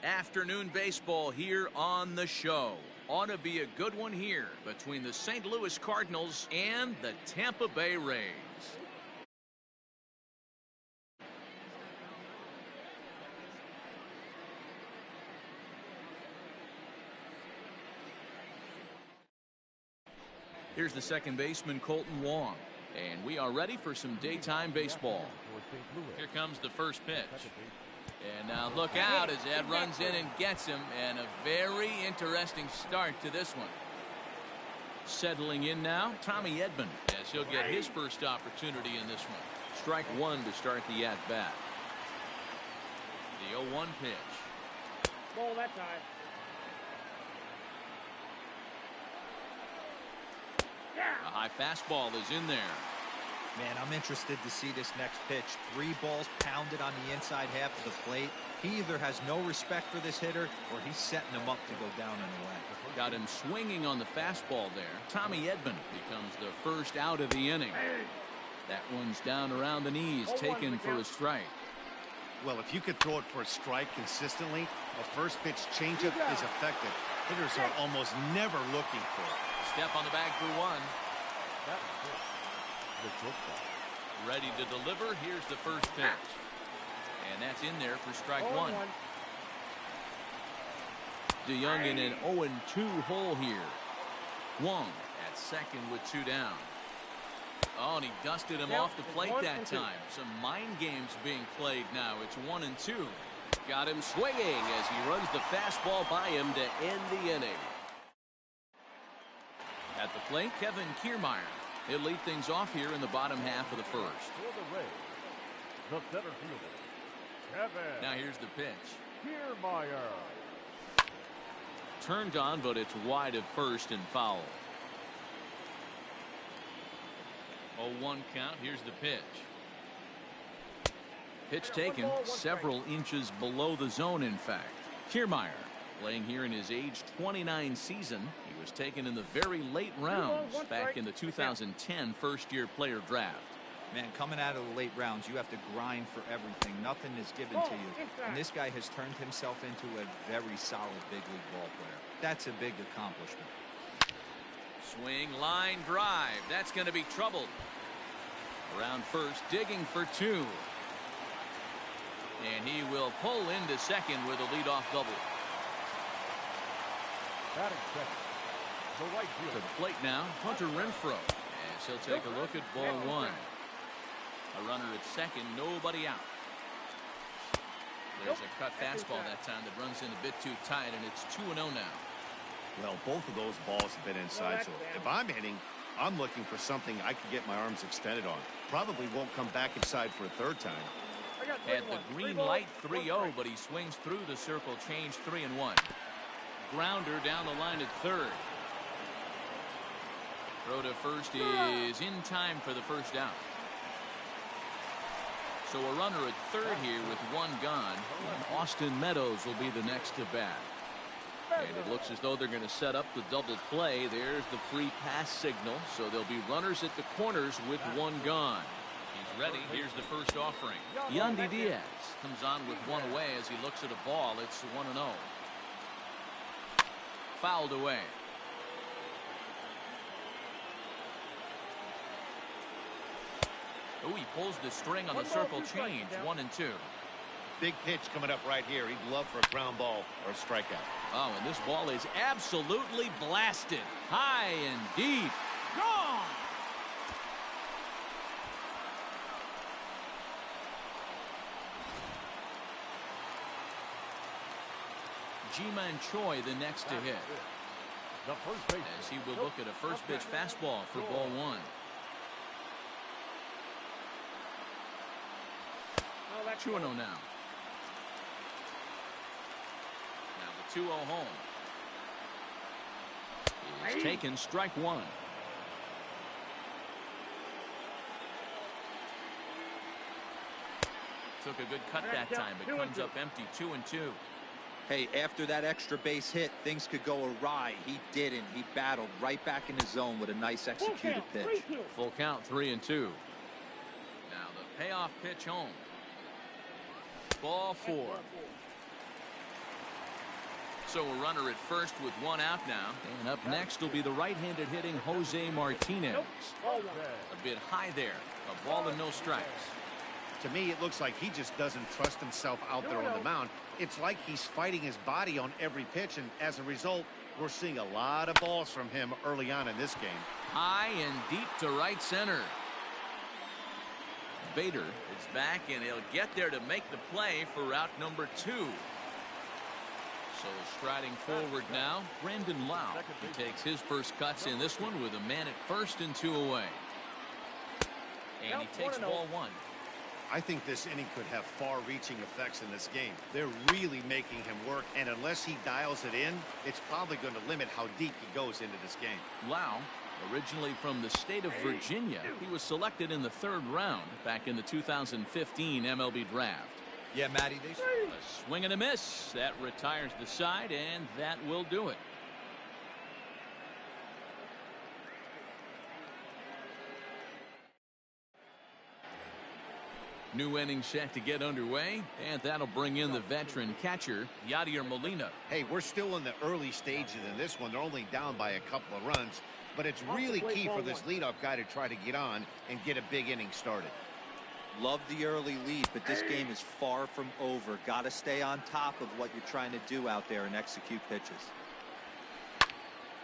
Afternoon baseball here on the show. Ought to be a good one here between the St. Louis Cardinals and the Tampa Bay Rays. Here's the second baseman, Colton Wong. And we are ready for some daytime baseball. Here comes the first pitch. And now look out as Ed runs in and gets him. And a very interesting start to this one. Settling in now, Tommy Edman, as he'll get his first opportunity in this one. Strike one to start the at-bat. The 0-1 pitch. Ball that time. A high fastball is in there. Man, I'm interested to see this next pitch. 3 balls pounded on the inside half of the plate. He either has no respect for this hitter or he's setting him up to go down and away. Got him swinging on the fastball there. Tommy Edman becomes the first out of the inning. That one's down around the knees, taken for a strike. Well, if you could throw it for a strike consistently, a first pitch changeup is effective. Hitters are almost never looking for it. Step on the bag for one. Ready to deliver. Here's the first pitch. And that's in there for strike one. DeYoung in an 0-2 hole here. Wong at second with 2 down. Oh, and he dusted him off the plate that time. Some mind games being played now. It's 1-2. Got him swinging as he runs the fastball by him to end the inning. At the plate, Kevin Kiermaier. He'll lead things off here in the bottom half of the first. For the Rays, the center fielder, Kevin. Now here's the pitch. Kiermaier. Turned on, but it's wide of first and foul. 0-1 count. Here's the pitch. Pitch taken several inches below the zone, in fact. Kiermaier playing here in his age 29 season. He was taken in the very late rounds back in the 2010 first-year player draft. Man, coming out of the late rounds, you have to grind for everything. Nothing is given to you. And this guy has turned himself into a very solid big league ball player. That's a big accomplishment. Swing, line, drive. That's going to be troubled. Around first, digging for 2. And he will pull into second with a leadoff double. Batting second. The right fielder. To the plate now, Hunter Renfroe. As he'll take a look at ball 1. A runner at second, nobody out. There's a cut fastball that time that runs in a bit too tight, and it's 2-0 now. Well, both of those balls have been inside, so if I'm hitting, I'm looking for something I can get my arms extended on. Probably won't come back inside for a third time. Had the green light 3-0, but he swings through the circle, change 3-1. Grounder down the line at third. Throw to first is in time for the first out. So a runner at third here with 1 gone. And Austin Meadows will be the next to bat. And it looks as though they're going to set up the double play. There's the free pass signal. So there'll be runners at the corners with 1 gone. He's ready. Here's the first offering. Yandy Diaz comes on with 1 away as he looks at a ball. It's 1-0. Fouled away. Oh, he pulls the string on the circle change. 1-2. Big pitch coming up right here. He'd love for a ground ball or a strikeout. Oh, and this ball is absolutely blasted. High and deep. Gone! Ji-Man Choi the next to hit. The first base. As he will look at a first pitch fastball for ball 1. 2-0 now. Now the 2-0 home. It's taken, strike 1. Took a good cut that time, but comes up empty. 2-2. Hey, after that extra base hit, things could go awry. He didn't. He battled right back in his zone with a nice executed pitch. Full count, 3-2. Now the payoff pitch home. Ball 4. So a runner at first with one out now. And up next will be the right-handed hitting Jose Martinez. A bit high there. A ball and no strikes. To me, it looks like he just doesn't trust himself out there on the mound. It's like he's fighting his body on every pitch, and as a result, we're seeing a lot of balls from him early on in this game. High and deep to right center. Bader is back, and he'll get there to make the play for route number 2. So striding forward now, Brandon Lau. He takes his first cuts in this one with a man at first and 2 away. And he takes ball 1. I think this inning could have far-reaching effects in this game. They're really making him work, and unless he dials it in, it's probably going to limit how deep he goes into this game. Lau, originally from the state of Virginia, he was selected in the 3rd round back in the 2015 MLB draft. Yeah, Matty, A swing and a miss. That retires the side, and that will do it. New inning set to get underway, and that'll bring in the veteran catcher, Yadier Molina. Hey, we're still in the early stages in this one. They're only down by a couple of runs, but it's really key for this leadoff guy to try to get on and get a big inning started. Love the early lead, but this game is far from over. Got to stay on top of what you're trying to do out there and execute pitches.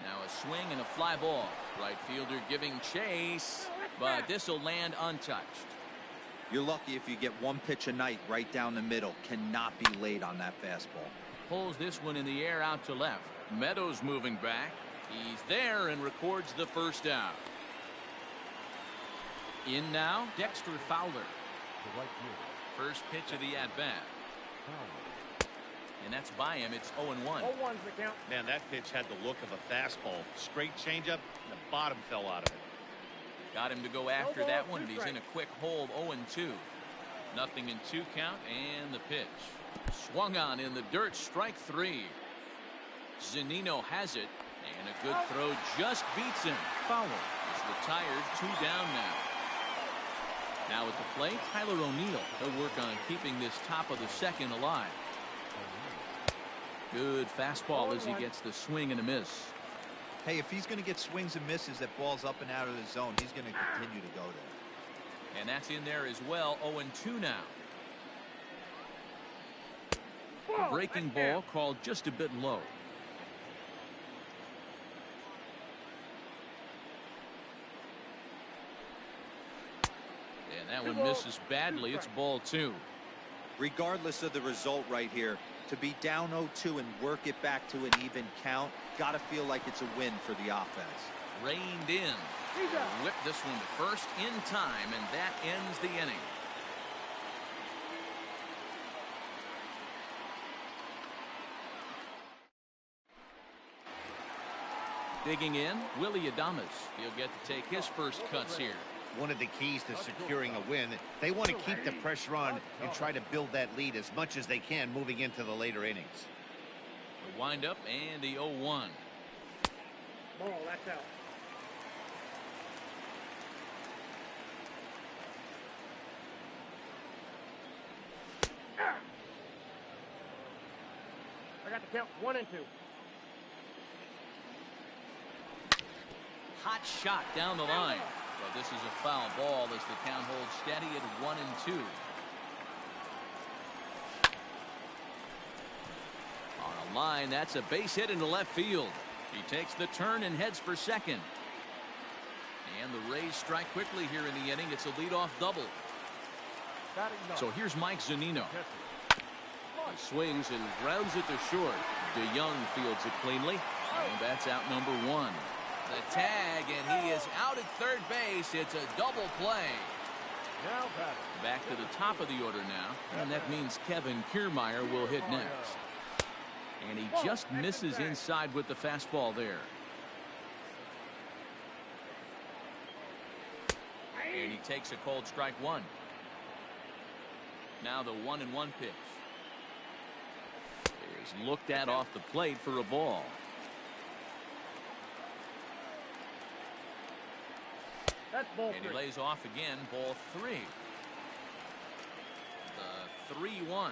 Now a swing and a fly ball. Right fielder giving chase, but this will land untouched. You're lucky if you get one pitch a night right down the middle. Cannot be late on that fastball. Pulls this one in the air out to left. Meadows moving back. He's there and records the first out. In now, Dexter Fowler. First pitch of the at-bat. And that's by him. It's 0-1. 0-1's the count. Man, that pitch had the look of a fastball. Straight changeup, and the bottom fell out of it. Got him to go after that one, and he's in a quick hold. 0-2. Nothing in 2 count, and the pitch. Swung on in the dirt. Strike 3. Zunino has it, and a good throw just beats him. Fowler is retired. 2 down now. Now at the plate, Tyler O'Neill. He'll work on keeping this top of the 2nd alive. Good fastball as he gets the swing and a miss. Hey, if he's going to get swings and misses that ball's up and out of the zone, he's going to continue to go there. And that's in there as well. 0-2 now. A breaking ball called just a bit low. And that one misses badly. It's ball 2. Regardless of the result right here, to be down 0-2 and work it back to an even count, got to feel like it's a win for the offense. Reined in. Whip this one to first in time, and that ends the inning. Digging in, Willie Adames. He'll get to take his first cuts here. One of the keys to securing a win, they want to keep the pressure on and try to build that lead as much as they can moving into the later innings. The windup and the 0-1. Ball, that's out. I got the count 1-2. Hot shot down the line. But this is a foul ball as the count holds steady at 1-2. On a line, that's a base hit into left field. He takes the turn and heads for second. And the Rays strike quickly here in the inning. It's a leadoff double. So here's Mike Zunino. He swings and grounds it to short. DeYoung fields it cleanly. And that's out number 1. The tag, and he is out at third base. It's a double play. Back to the top of the order now, and that means Kevin Kiermaier will hit next. And he just misses inside with the fastball there. And he takes a cold strike 1. Now the 1-1 pitch is looked at off the plate for a ball. That's ball 3. And he lays off again, ball 3. The 3-1.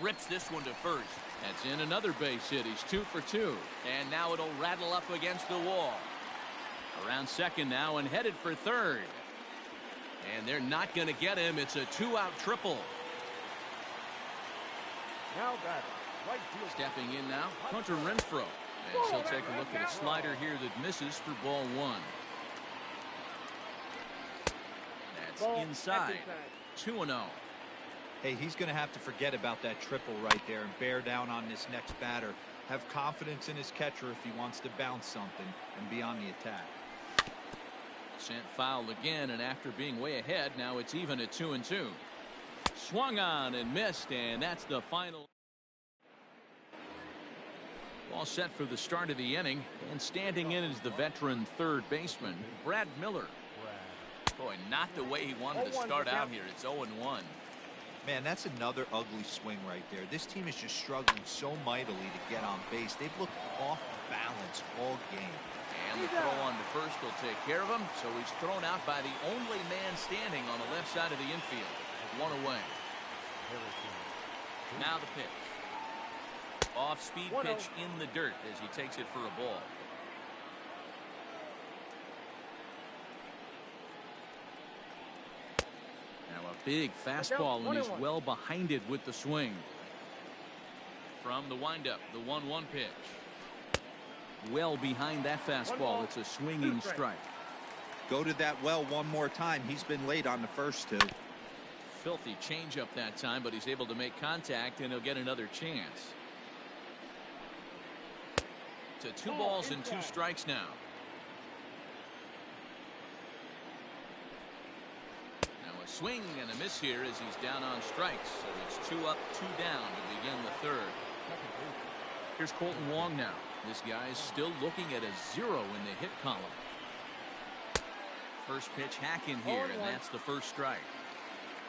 Rips this one to first. That's in another base hit. He's 2 for 2. And now it'll rattle up against the wall. Around second now and headed for third. And they're not going to get him. It's a 2-out triple. Now batter, right field. Stepping in now, Hunter Renfroe. And he'll take a look at a slider here that misses for ball 1. That's inside. 2-0. Hey, he's going to have to forget about that triple right there and bear down on this next batter. Have confidence in his catcher if he wants to bounce something and be on the attack. Sent foul again, and after being way ahead, now it's even at 2-2. Swung on and missed, and that's the final. All set for the start of the inning, and standing in is the veteran third baseman, Brad Miller. Boy, not the way he wanted to start out here. It's 0-1. Man, that's another ugly swing right there. This team is just struggling so mightily to get on base. They've looked off balance all game. And the throw on to first will take care of him, so he's thrown out by the only man standing on the left side of the infield. 1 away. Now the pitch. Off-speed pitch in the dirt as he takes it for a ball. Now a big fastball, and he's well behind it with the swing. From the windup, the 1-1 pitch. Well behind that fastball. It's a swinging strike. Go to that well one more time. He's been late on the first two. Filthy changeup that time, but he's able to make contact, and he'll get another chance. To 2 balls and 2 strikes now. Now a swing and a miss here as he's down on strikes. So it's 2 up, 2 down to begin the third. Here's Colton Wong now. This guy is still looking at a 0 in the hit column. First pitch hack in here, and that's the first strike.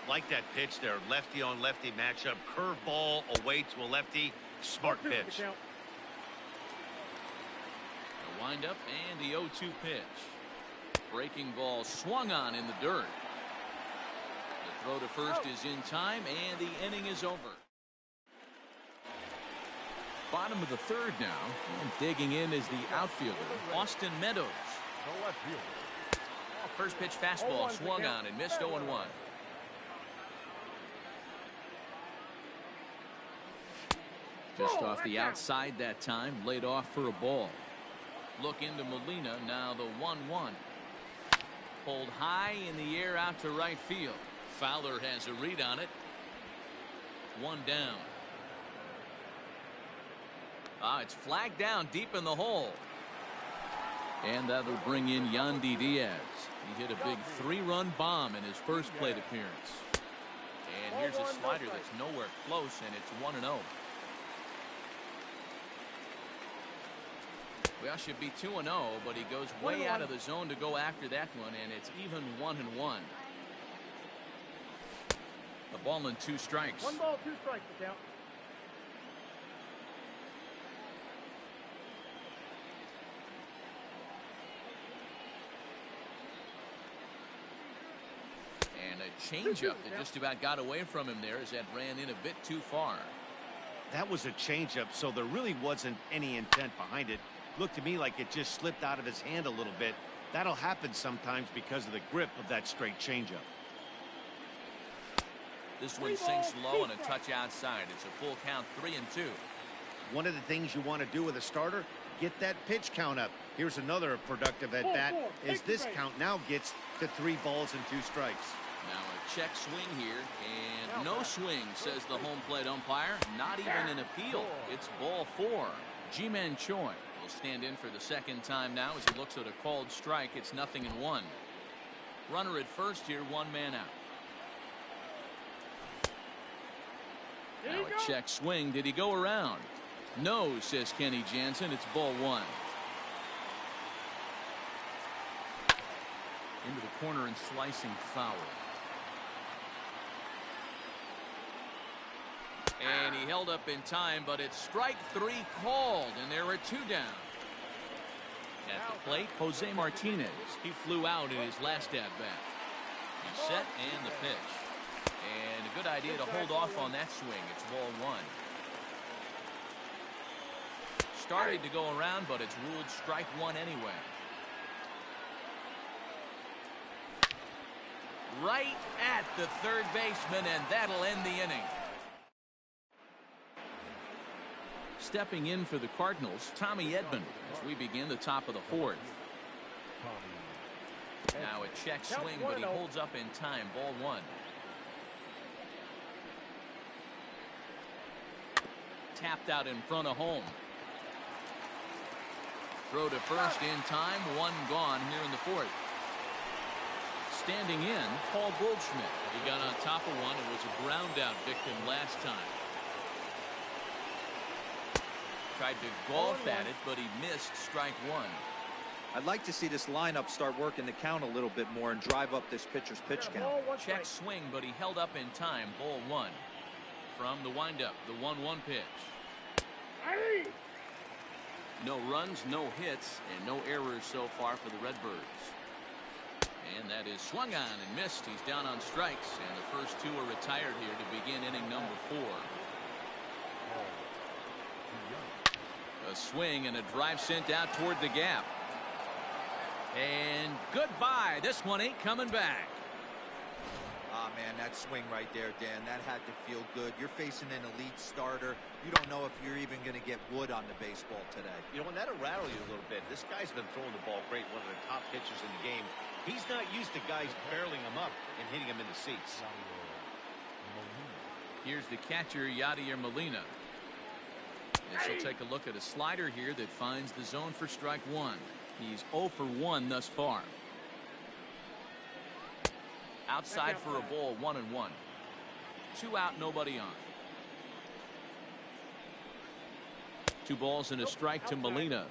Like that pitch there, lefty on lefty matchup, curveball away to a lefty, smart pitch. The windup and the 0-2 pitch. Breaking ball swung on in the dirt. The throw to first is in time, and the inning is over. Bottom of the third now, and digging in is the outfielder, Austin Meadows. First pitch fastball swung on and missed. 0-1. Just off the outside that time, laid off for a ball. Look into Molina, now the 1-1. Pulled high in the air out to right field. Fowler has a read on it. 1 down. It's flagged down deep in the hole. And that'll bring in Yandy Diaz. He hit a big 3-run bomb in his first plate appearance. And here's a slider that's nowhere close, and it's 1-0. Well, should be 2-0, but he goes way out of the zone to go after that one, and it's even 1-1. A ball and 2 strikes. 1 ball, 2 strikes to count. And a changeup that just about got away from him there as that ran in a bit too far. That was a changeup, so there really wasn't any intent behind it. Looked to me like it just slipped out of his hand a little bit. That'll happen sometimes because of the grip of that straight changeup. This one sinks low and a touch outside. It's a full count, 3-2. One of the things you want to do with a starter, get that pitch count up. Here's another productive at bat as this count now gets to 3 balls and 2 strikes. Now a check swing here, and no swing, says the home plate umpire. Not even an appeal. It's ball 4. Ji-Man Choi will stand in for the second time now as he looks at a called strike. It's 0-1. Runner at first here, 1 man out. Now a check swing. Did he go around? No, says Kenny Jansen. It's ball 1. Into the corner and slicing foul. And he held up in time, but it's strike 3 called, and there are 2 down. At the plate, Jose Martinez. He flew out in his last at-bat. He's set, and the pitch. And a good idea to hold off on that swing. It's ball one. Started to go around, but it's ruled strike one anyway. Right at the third baseman, and that'll end the inning. Stepping in for the Cardinals, Tommy Edman, as we begin the top of the fourth. Now a check swing, but he holds up in time. Ball one. Tapped out in front of home. Throw to first in time. One gone here in the fourth. Standing in, Paul Goldschmidt. He got on top of one and was a ground out victim last time. Tried to golf at it, but he missed strike one. I'd like to see this lineup start working the count a little bit more and drive up this pitcher's pitch count. Check swing, but he held up in time. Ball one. From the windup, the 1-1 pitch. No runs, no hits, and no errors so far for the Redbirds. And that is swung on and missed. He's down on strikes, and the first two are retired here to begin inning number 4. A swing and a drive sent out toward the gap. And goodbye. This one ain't coming back. Ah, man, that swing right there, Dan, that had to feel good. You're facing an elite starter. You don't know if you're even going to get wood on the baseball today. You know, and that'll rattle you a little bit. This guy's been throwing the ball great, one of the top pitchers in the game. He's not used to guys barreling him up and hitting him in the seats. Here's the catcher, Yadier Molina. This will take a look at a slider here that finds the zone for strike one. He's 0 for 1 thus far. Outside for a ball, 1-1. 2 out, nobody on. 2 balls and a strike to Molina.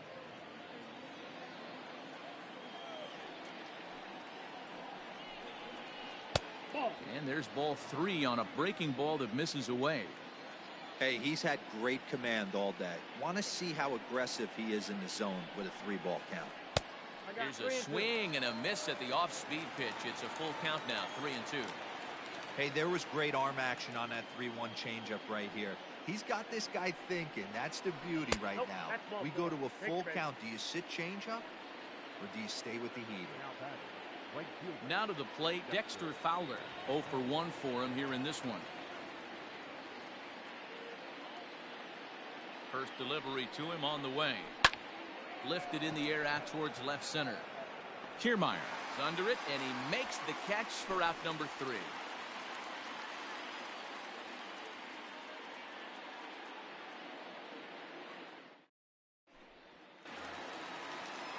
And there's ball 3 on a breaking ball that misses away. Hey, he's had great command all day. Want to see how aggressive he is in the zone with a 3-ball count. Here's a swing and a miss at the off-speed pitch. It's a full count now, 3-2. Hey, there was great arm action on that 3-1 changeup right here. He's got this guy thinking. That's the beauty right now. We go to a full count. Do you sit changeup or do you stay with the heater? Now to the plate, Dexter Fowler. 0 for 1 for him here in this one. First delivery to him on the way. Lifted in the air out towards left center. Kiermaier is under it, and he makes the catch for out number 3.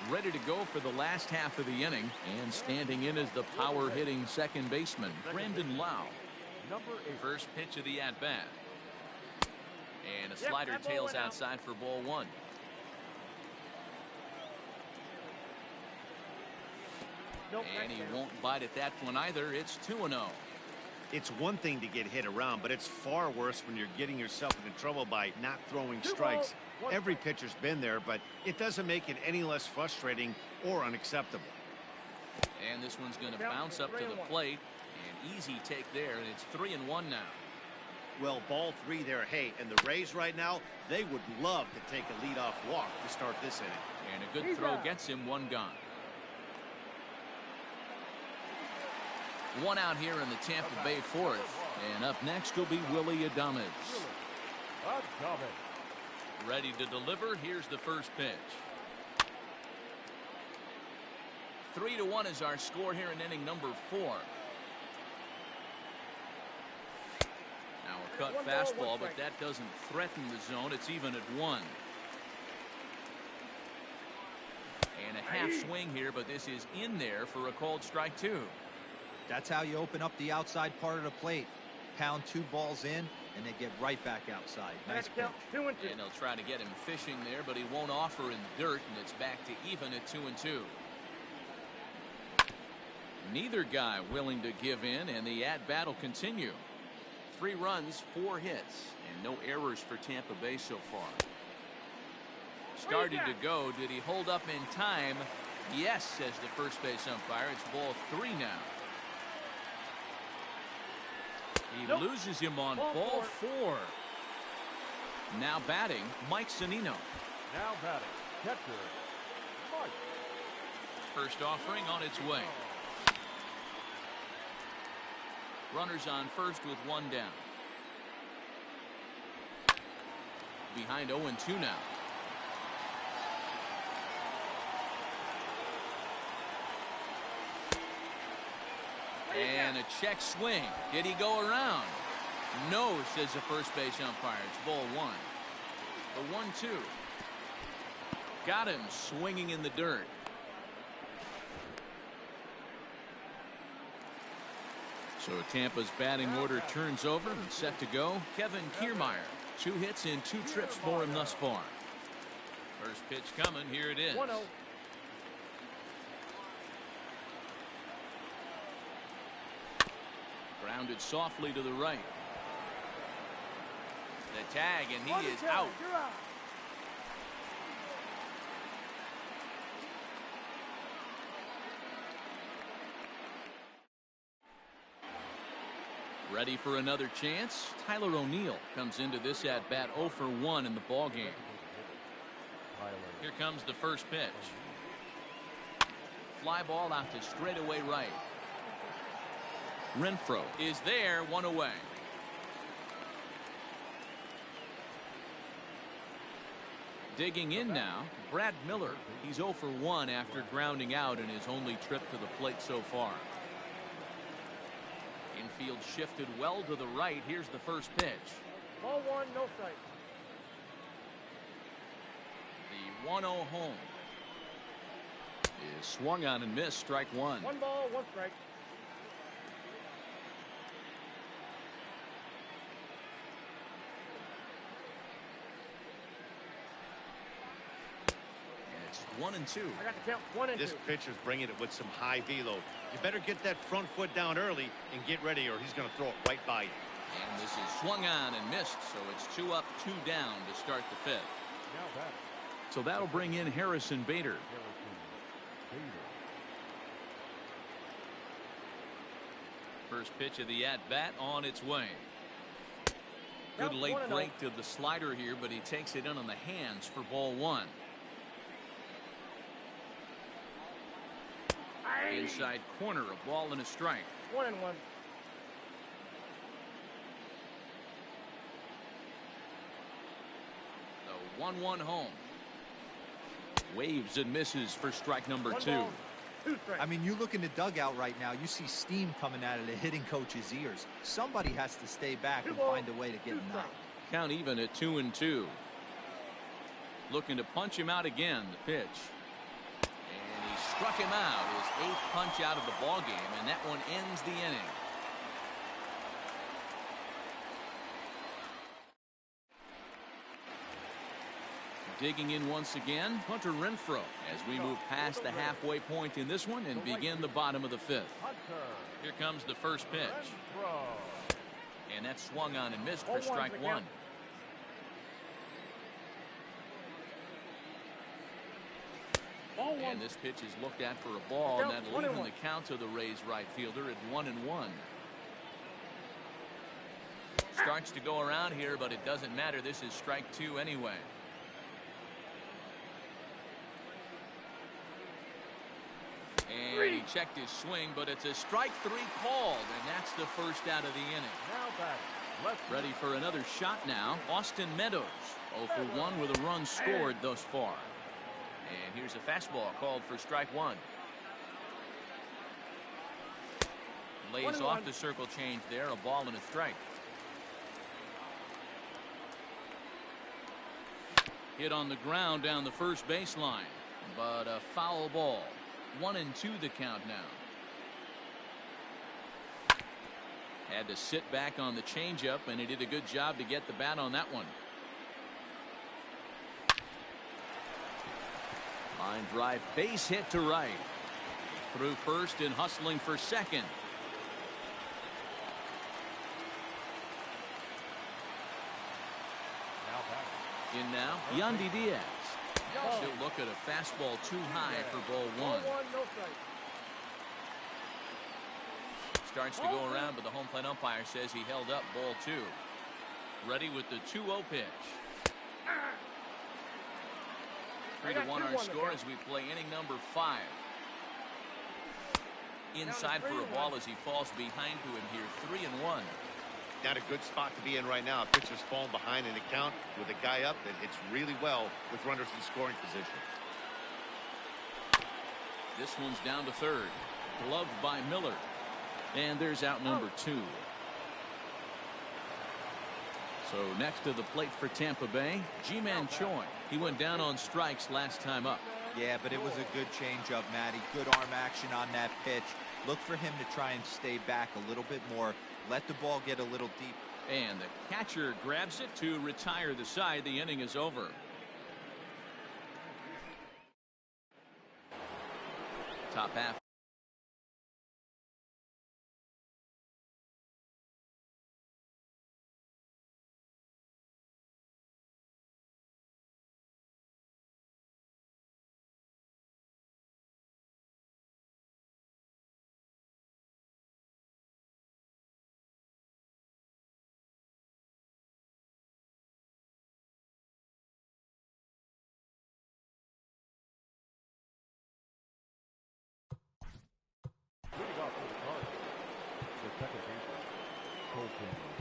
Ready to go for the last half of the inning, and standing in is the power-hitting second baseman, Brandon Lau. First pitch of the at-bat. And a slider tails outside for ball 1. And he won't bite at that one either. It's 2-0. It's one thing to get hit around, but it's far worse when you're getting yourself into trouble by not throwing strikes. Every pitcher's been there, but it doesn't make it any less frustrating or unacceptable. And this one's going to bounce up to the plate. An easy take there, and it's 3-1 now. Well, ball 3 there. Hey, and the Rays right now, they would love to take a leadoff walk to start this inning. And a good throw gets him 1 gone. 1 out here in the Tampa Bay fourth. And up next will be Willy Adames. Ready to deliver. Here's the first pitch. 3-1 is our score here in inning number 4. Now a cut fastball, but that doesn't threaten the zone. It's even at 1. And a half swing here, but this is in there for a called strike 2. That's how you open up the outside part of the plate. Pound 2 balls in, and they get right back outside. Nice pitch. And they'll try to get him fishing there, but he won't offer in the dirt, and it's back to even at 2-2. Neither guy willing to give in, and the at-bat will continue. 3 runs, 4 hits, and no errors for Tampa Bay so far. Started to go. Did he hold up in time? Yes, says the first base umpire. It's ball 3 now. He loses him on ball 4. Now batting, Mike Zunino. Now batting, catcher, Mike. First offering on its way. Runners on first with 1 down. Behind 0-2 now. And a check swing. Did he go around? No, says the first base umpire. It's ball 1. The 1-2. Got him swinging in the dirt. So Tampa's batting order turns over and set to go. Kevin Kiermaier. 2 hits in 2 trips for him thus far. First pitch coming. Here it is. 1-0. Grounded softly to the right. The tag, and he is out. Ready for another chance? Tyler O'Neill comes into this at bat 0 for 1 in the ball game. Here comes the first pitch. Fly ball out to straightaway right. Renfroe is there, 1 away. Digging in now, Brad Miller. He's 0 for 1 after grounding out in his only trip to the plate so far. Infield shifted well to the right. Here's the first pitch. Ball 1, no strike. The 1-0 home is swung on and missed. Strike 1. 1 ball, 1 strike. And it's 1-2. I got the count. 1 and 2. This pitcher's bringing it with some high velo. You better get that front foot down early and get ready, or he's going to throw it right by you. And this is swung on and missed, so it's 2 up, 2 down to start the 5th. Now back. So that'll bring in Harrison Bader. First pitch of the at-bat on its way. Good late break to the slider here, but he takes it in on the hands for ball 1. Inside corner, a ball and a strike. 1-1. The 1-1 home. Waves and misses for strike number 2. 2 strikes. I mean, you look in the dugout right now, you see steam coming out of the hitting coach's ears. Somebody has to stay back and find a way to get him out. Count even at 2-2. Looking to punch him out again. The pitch. And he struck him out. His 8th punch out of the ball game, and that one ends the inning. Digging in once again, Hunter Renfroe, as we move past the halfway point in this one and begin the bottom of the 5th. Here comes the first pitch. And that's swung on and missed for strike 1. And this pitch is looked at for a ball, and that'll even the count to the Rays right fielder at 1-1. Starts to go around here, but it doesn't matter. This is strike 2 anyway. And he checked his swing, but it's a strike 3 called, and that's the first out of the inning. Now back. Ready for another shot now. Austin Meadows 0 for 1 with a run scored thus far. And here's a fastball called for strike 1. Lays off the circle change there, a ball and a strike. Hit on the ground down the first baseline, but a foul ball. 1-2 the count now. Had to sit back on the changeup, and he did a good job to get the bat on that one. Line drive, base hit to right. Through first and hustling for second. In now, Yandy Diaz. She'll look at a fastball too high for ball 1. starts to go around, but the home plate umpire says he held up ball 2. Ready with the 2-0 pitch. 3-1 our score as we play inning number 5. Inside for a ball as he falls behind to him here. 3-1. Not a good spot to be in right now. Pitcher's falling behind in the count with a guy up that hits really well with runners in scoring position. This one's down to third. Gloved by Miller. And there's out number 2. So next to the plate for Tampa Bay, Ji-Man Choi. He went down on strikes last time up. Yeah, but it was a good changeup, Matty. Good arm action on that pitch. Look for him to try and stay back a little bit more. Let the ball get a little deep. And the catcher grabs it to retire the side. The inning is over. Top half. Leading off for the Cardinals, the second baseman, Colton Wong.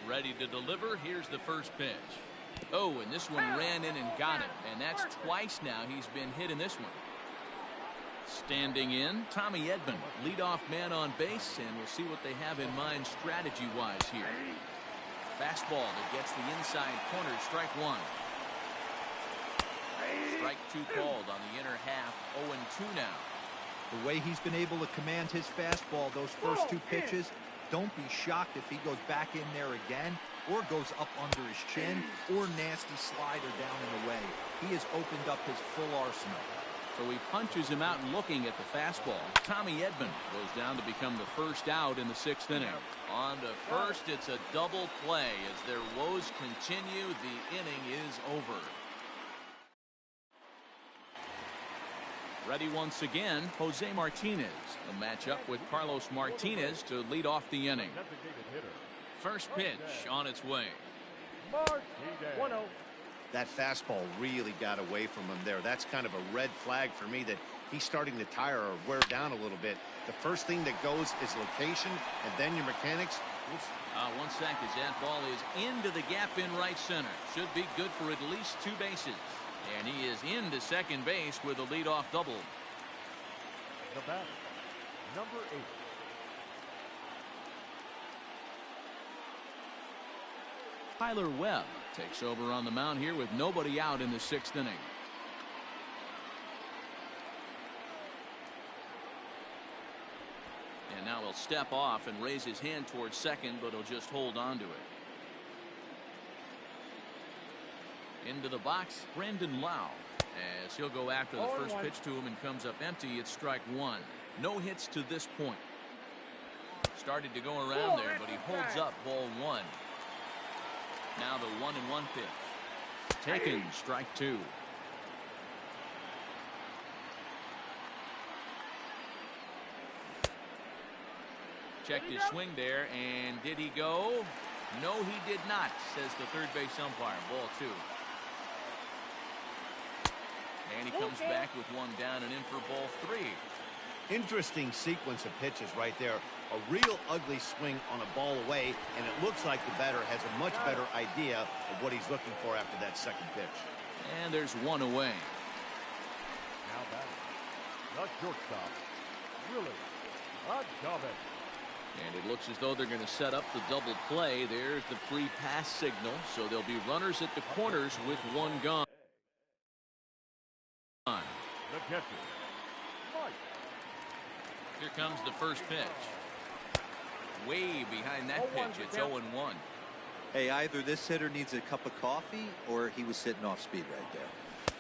Ready to deliver. Here's the first pitch. Oh, and this one ran in and got him. And that's twice now he's been hit in this one. Standing in, Tommy Edman, leadoff man on base, and we'll see what they have in mind strategy-wise here. Fastball that gets the inside corner, strike 1. Strike 2 called on the inner half, 0-2 now. The way he's been able to command his fastball those first 2 pitches, don't be shocked if he goes back in there again or goes up under his chin or nasty slider down and away. He has opened up his full arsenal. So he punches him out looking at the fastball. Tommy Edman goes down to become the first out in the 6th inning. On to first, it's a double play. As their woes continue, the inning is over. Ready once again, Jose Martinez. A matchup with Carlos Martinez to lead off the inning. First pitch on its way. That fastball really got away from him there. That's kind of a red flag for me that he's starting to tire or wear down a little bit. The first thing that goes is location, and then your mechanics. One sec as that ball is into the gap in right center. Should be good for at least 2 bases. And he is into second base with a leadoff double. The batter, number 8. Tyler Webb takes over on the mound here with nobody out in the 6th inning. And now he'll step off and raise his hand towards second, but he'll just hold on to it. Into the box, Brandon Lau, as he'll go after the first pitch to him and comes up empty. It's strike 1. No hits to this point. Started to go around there, but he holds up ball 1. Now the 1-1 pitch. Taken, strike 2. Checked his swing there, and did he go? No, he did not, says the third base umpire. Ball 2. And he comes back with one down and in for ball 3. Interesting sequence of pitches right there. A real ugly swing on a ball away, and it looks like the batter has a much better idea of what he's looking for after that second pitch. And there's one away. Now batting, the shortstop, Willie Agave. And it looks as though they're going to set up the double play. There's the free pass signal, so there'll be runners at the corners with one gone. catcher, Mike. Here comes the first pitch. Way behind that pitch. It's 0-1. Hey, either this hitter needs a cup of coffee or he was sitting off speed right there.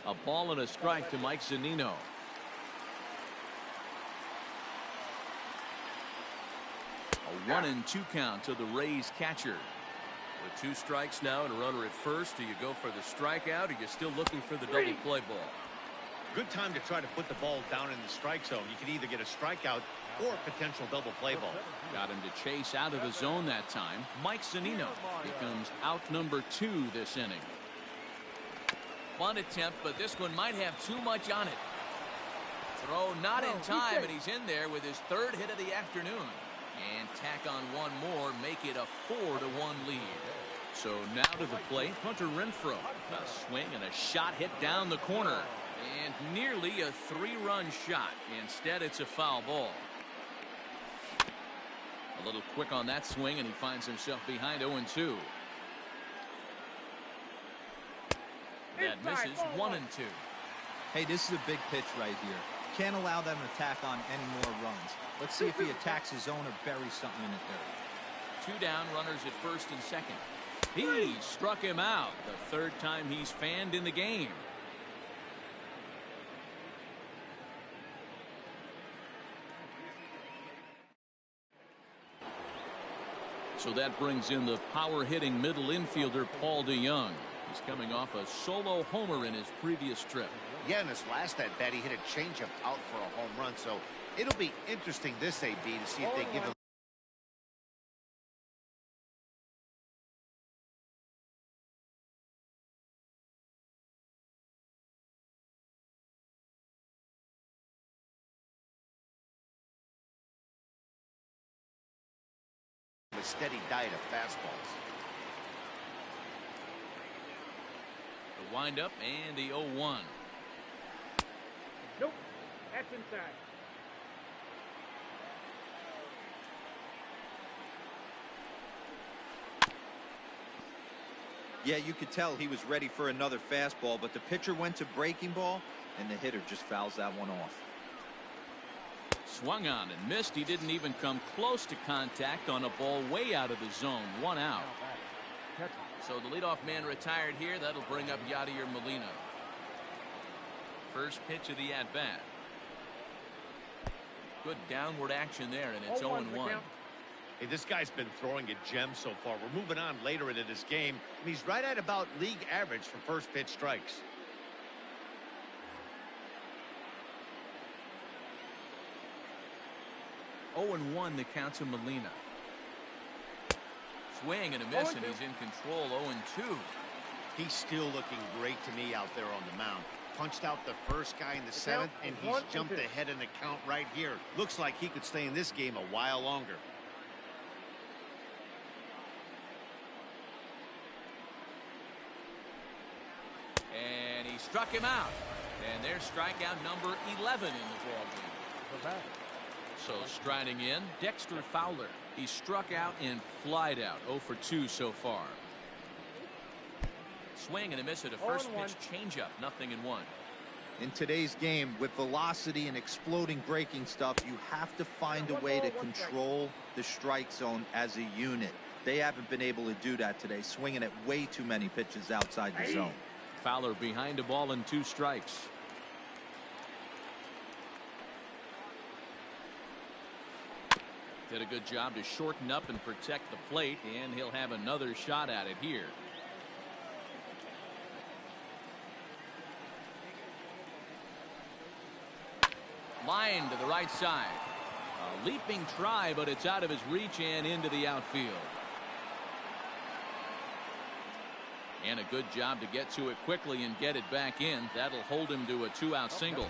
A ball and a strike to Mike Zunino. A 1-2 count to the Rays catcher. With 2 strikes now and a runner at first, do you go for the strikeout or are you still looking for the double play ball? Good time to try to put the ball down in the strike zone. You can either get a strikeout or a potential double play ball. Got him to chase out of the zone that time. Mike Zunino becomes out number 2 this inning. Bunt attempt, but this one might have too much on it. Throw not in time, and he's in there with his 3rd hit of the afternoon. And tack on 1 more, make it a 4-1 lead. So now to the plate, Hunter Renfroe. A swing and a shot hit down the corner. And nearly a 3-run shot. Instead, it's a foul ball. A little quick on that swing, and he finds himself behind 0-2. That misses 1-2. Hey, this is a big pitch right here. Can't allow them to tack on any more runs. Let's see if he attacks his zone or buries something in the 3rd. 2 down, runners at first and second. He struck him out. The 3rd time he's fanned in the game. So that brings in the power-hitting middle infielder Paul DeJong. He's coming off a solo homer in his previous trip. Yeah, in his last at bat, he hit a changeup out for a home run. So it'll be interesting this AB to see if they give him a steady diet of fastballs. The windup and the 0-1. Nope, that's inside. Yeah, you could tell he was ready for another fastball, but the pitcher went to breaking ball, and the hitter just fouls that one off. Swung on and missed. He didn't even come close to contact on a ball way out of the zone. 1 out. So the leadoff man retired here. That'll bring up Yadier Molina. First pitch of the at-bat. Good downward action there, and it's 0-1. Hey, this guy's been throwing a gem so far. We're moving on later into this game, and he's right at about league average for first pitch strikes. Oh, 0-1 the count to Molina. Swing and a miss, and he's in control. 0-2. He's still looking great to me out there on the mound. Punched out the first guy in the 7th, and he's jumped ahead in the count right here. Looks like he could stay in this game a while longer. And he struck him out. And there's strikeout number 11 in the ballgame. So striding in, Dexter Fowler. He struck out and flied out. 0 for 2 so far. Swing and a miss at a first pitch changeup. 0-1. In today's game, with velocity and exploding breaking stuff, you have to find a way to control the strike zone as a unit. They haven't been able to do that today, swinging at way too many pitches outside the zone. Fowler behind a ball and 2 strikes. Did a good job to shorten up and protect the plate, and he'll have another shot at it here. Line to the right side. A leaping try, but it's out of his reach and into the outfield. And a good job to get to it quickly and get it back in. That'll hold him to a 2-out single.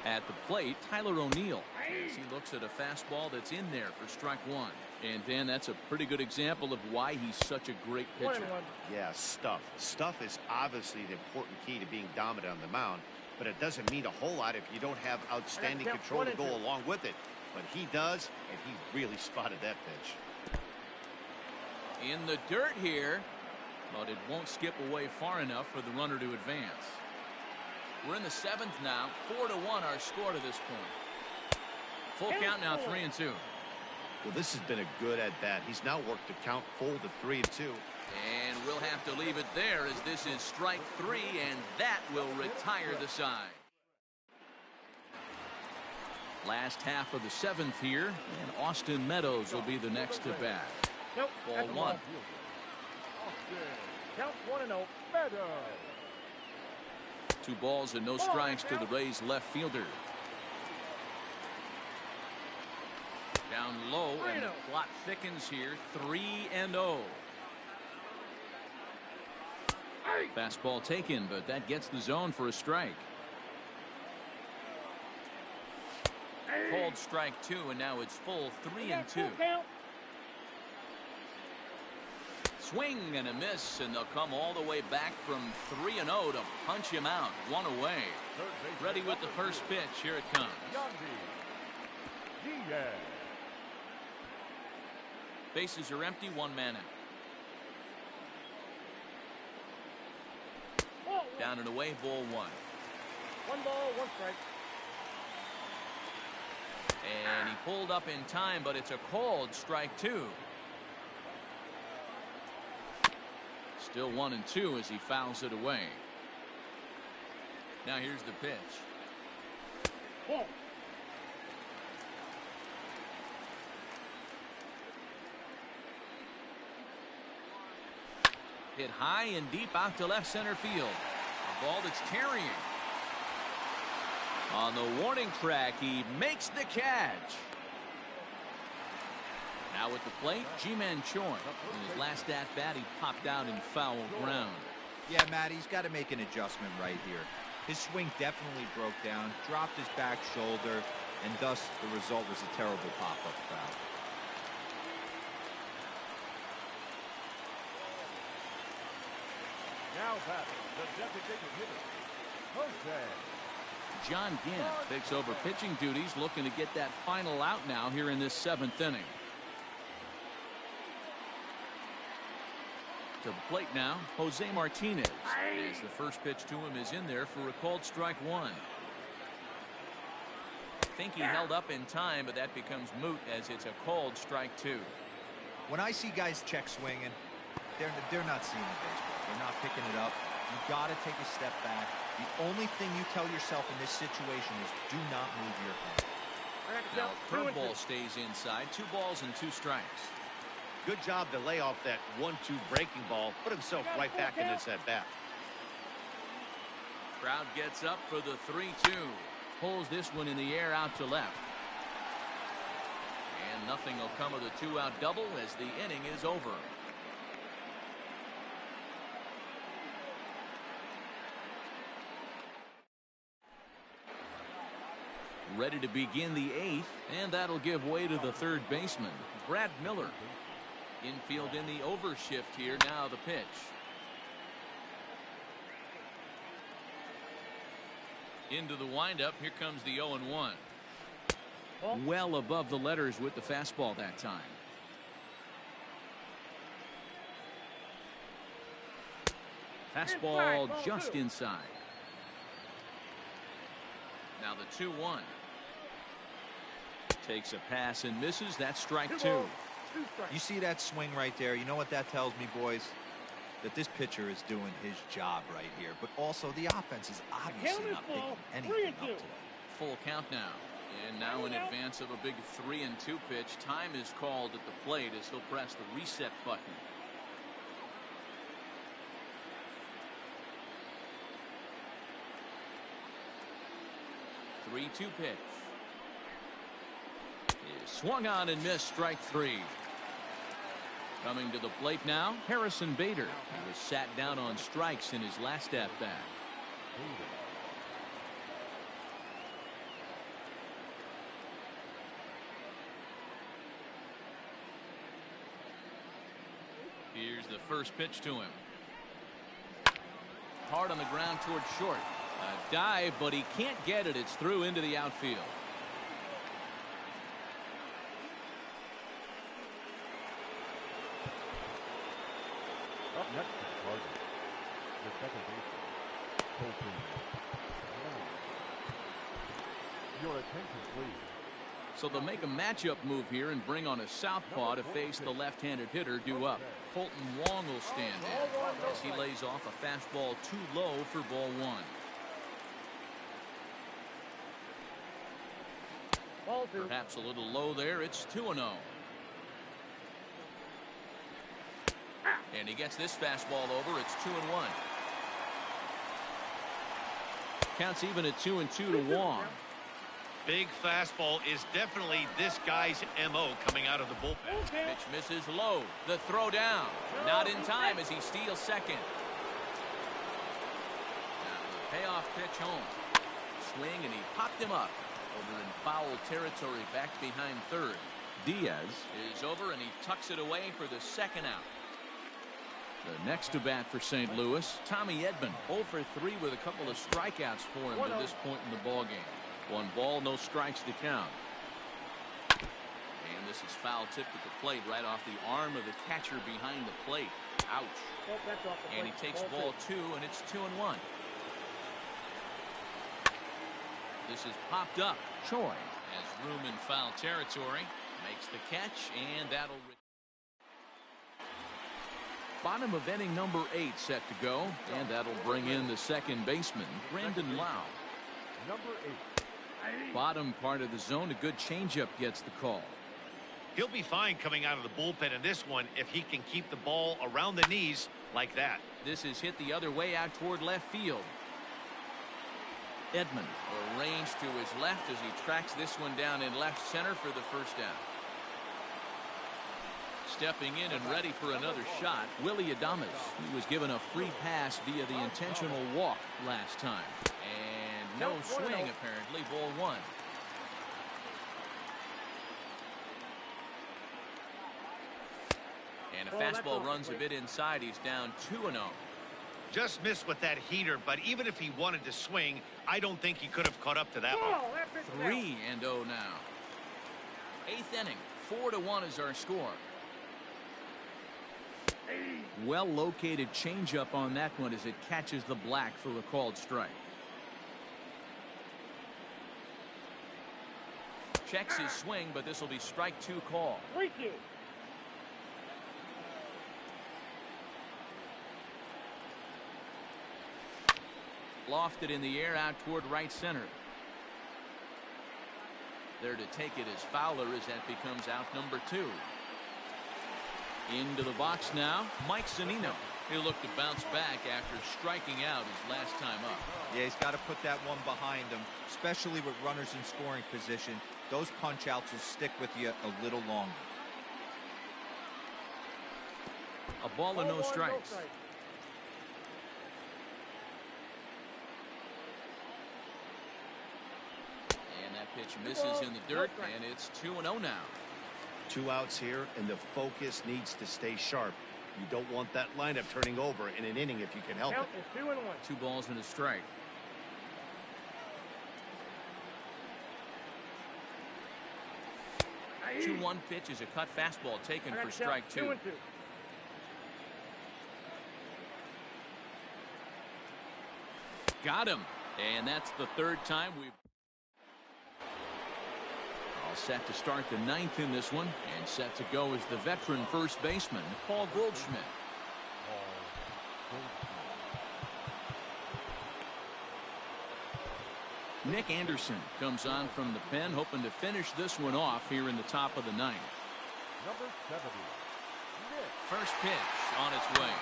At the plate, Tyler O'Neill. As he looks at a fastball that's in there for strike 1. And Dan, that's a pretty good example of why he's such a great pitcher. Yeah, stuff. Stuff is obviously the important key to being dominant on the mound, but it doesn't mean a whole lot if you don't have outstanding control to go along with it. But he does, and he really spotted that pitch. In the dirt here. but it won't skip away far enough for the runner to advance. We're in the 7th now. 4-1 our score to this point. Full count now, 3-2. Well, this has been a good at bat. He's now worked the count full to 3-2. And we'll have to leave it there as this is strike 3, and that will retire the side. Last half of the 7th here, and Austin Meadows will be the next to bat. Nope. Ball 1. Count 1-0. Meadows. 2 balls and no strikes to the Rays left fielder. Down low, and the plot thickens here. 3-0. Fastball taken, but that gets the zone for a strike. Called strike 2, and now it's full 3-2. Swing and a miss, and they'll come all the way back from 3-0 to punch him out. 1 away. Ready with the first pitch. Here it comes. Bases are empty. 1 man out. Down and away. Ball 1. 1 ball, 1 strike. And he pulled up in time, but it's a called strike 2. Still 1-2 as he fouls it away. Now here's the pitch. Ball. Hit high and deep out to left center field. A ball that's tarrying. On the warning track, he makes the catch. Now at the plate, Ji-Man Choi. In his last at-bat, he popped out in foul ground. Yeah, Matt, he's got to make an adjustment right here. His swing definitely broke down, dropped his back shoulder, and thus the result was a terrible pop-up foul. Now batting, the designated hitter, Jose. John Gant takes over pitching duties, looking to get that final out now here in this 7th inning. To the plate now, Jose Martinez. As the first pitch to him is in there for a called strike 1. I think he held up in time, but that becomes moot as it's a called strike 2. When I see guys check swinging, they're not seeing the baseball. They're not picking it up. You got to take a step back. The only thing you tell yourself in this situation is do not move your hand. Now curveball stays inside. 2 balls and 2 strikes. Good job to lay off that 1-2 breaking ball. Put himself right back in this at bat. Crowd gets up for the 3-2. Pulls this one in the air out to left. And nothing will come of the 2-out double as the inning is over. Ready to begin the 8th, and that'll give way to the 3rd baseman, Brad Miller. Infield in the overshift here. Now the pitch. Into the windup. Here comes the 0-1. Well above the letters with the fastball that time. Fastball just inside. Now the 2-1. Takes a pass and misses. That's strike 2. You see that swing right there? You know what that tells me, boys? That this pitcher is doing his job right here. But also the offense is obviously not picking anything up today. Full count now. And now in advance of a big 3-2 pitch, time is called at the plate as he'll press the reset button. The 3-2 pitch. Is swung on and missed. Strike 3. Coming to the plate now, Harrison Bader. He was sat down on strikes in his last at-bat. Here's the first pitch to him. Hard on the ground towards short. A dive, but he can't get it. It's through into the outfield. Up next, second baseman, Colton Wong. Your attention, please. So they'll make a matchup move here and bring on a southpaw to face the left-handed hitter due up. Colton Wong will stand in as he lays off a fastball too low for ball one. Perhaps a little low there. It's 2-0. And he gets this fastball over. It's 2-1. Counts even at 2-2 to Wong. Big fastball is definitely this guy's M.O. coming out of the bullpen. Pitch misses low. The throw down. Not in time as he steals second. Now the payoff pitch home. Swing and he popped him up. Over in foul territory back behind third. Diaz is over and he tucks it away for the second out. The next to bat for St. Louis, Tommy Edman, 0 for 3 with a couple of strikeouts for him to this point in the ballgame. 1 ball, no strikes to count. And this is foul tipped at the plate right off the arm of the catcher behind the plate. Ouch. And he takes ball 2 and it's 2-1. This is popped up. Choi has room in foul territory. Makes the catch and that'll. Bottom of inning number 8 set to go, and that'll bring in the second baseman, Brandon Lau. Number 8. Bottom part of the zone, a good changeup gets the call. He'll be fine coming out of the bullpen in this one if he can keep the ball around the knees like that. This is hit the other way out toward left field. Edman arranged to his left as he tracks this one down in left center for the first down. Stepping in and ready for another shot, Willie Adames. He was given a free pass via the intentional walk last time. And no swing, apparently, ball 1. And a fastball runs a bit inside. He's down 2-0. Just missed with that heater, but even if he wanted to swing, I don't think he could have caught up to that one. 3-0 now. 8th inning, 4-1 is our score. Well located changeup on that one as it catches the black for a called strike. Checks his swing, but this will be strike 2 call. Lofted in the air out toward right center. There to take it is Fowler as that becomes out number 2. Into the box now, Mike Zunino. He'll look to bounce back after striking out his last time up. Yeah, he's got to put that one behind him, especially with runners in scoring position. Those punch outs will stick with you a little longer. A ball and no strikes. And that pitch misses in the dirt, and it's 2-0 now. 2 outs here, and the focus needs to stay sharp. You don't want that lineup turning over in an inning if you can help it. 2 balls and a strike. The 2-1 pitch is a cut fastball taken for strike 2. Got him, and that's the 3rd time we've. Set to start the 9th in this one, and set to go is the veteran first baseman, Paul Goldschmidt. Nick Anderson comes on from the pen, hoping to finish this one off here in the top of the 9th. Number 70. First pitch on its way.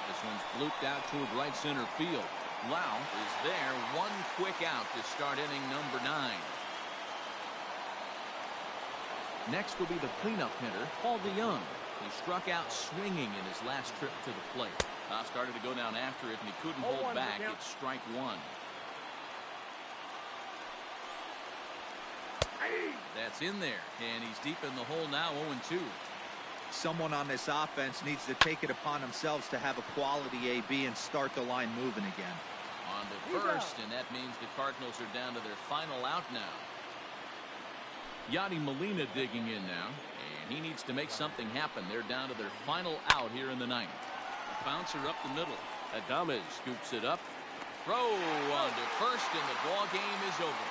This one's blooped out toward right center field. Lau is there, 1 quick out to start inning number 9. Next will be the cleanup hitter, Paul DeYoung. He struck out swinging in his last trip to the plate. Started to go down after it, and he couldn't hold back. It's strike 1. That's in there, and he's deep in the hole now, 0-2. Someone on this offense needs to take it upon themselves to have a quality AB and start the line moving again. On to first, and that means the Cardinals are down to their final out now. Yadi Molina digging in now, and he needs to make something happen. They're down to their final out here in the 9th. A bouncer up the middle, Adames scoops it up. Throw on to first, and the ball game is over.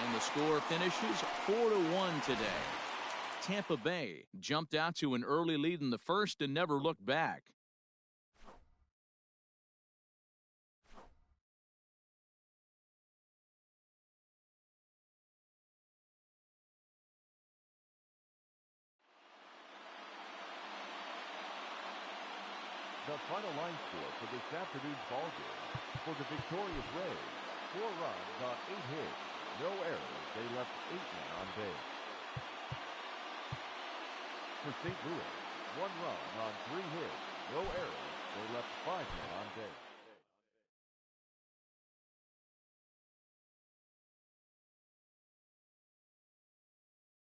And the score finishes 4-1 today. Tampa Bay jumped out to an early lead in the first and never looked back. The final line score for this afternoon's ball game. For the victorious Rays, 4 runs on 8 hits, no errors. They left 8 men on base. For St. Louis, 1 run on 3